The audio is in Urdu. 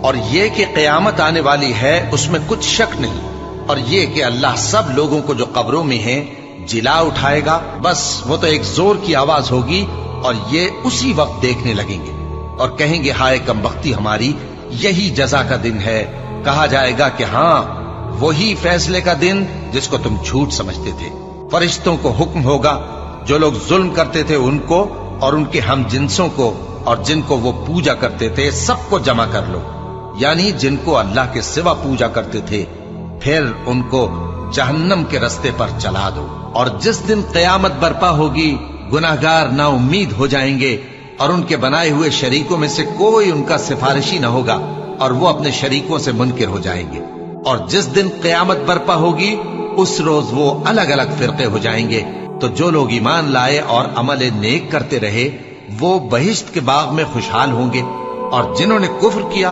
اور یہ کہ قیامت آنے والی ہے اس میں کچھ شک نہیں، اور یہ کہ اللہ سب لوگوں کو جو قبروں میں ہیں جلا اٹھائے گا، بس وہ تو ایک زور کی آواز ہوگی اور یہ اسی وقت دیکھنے لگیں گے اور کہیں گے ہائے کم بختی ہماری، یہی جزا کا دن ہے۔ کہا جائے گا کہ ہاں وہی فیصلے کا دن جس کو تم جھوٹ سمجھتے تھے۔ فرشتوں کو حکم ہوگا جو لوگ ظلم کرتے تھے ان کو اور ان کے ہم جنسوں کو اور جن کو وہ پوجا کرتے تھے سب کو جمع کر لو، یعنی جن کو اللہ کے سوا پوجا کرتے تھے، پھر ان کو جہنم کے رستے پر چلا دو۔ اور جس دن قیامت برپا ہوگی گناہگار نا امید ہو جائیں گے اور ان کے بنائے ہوئے شریکوں میں سے کوئی ان کا سفارشی نہ ہوگا اور وہ اپنے شریکوں سے منکر ہو جائیں گے۔ اور جس دن قیامت برپا ہوگی اس روز وہ الگ الگ فرقے ہو جائیں گے، تو جو لوگ ایمان لائے اور عمل نیک کرتے رہے وہ بہشت کے باغ میں خوشحال ہوں گے، اور جنہوں نے کفر کیا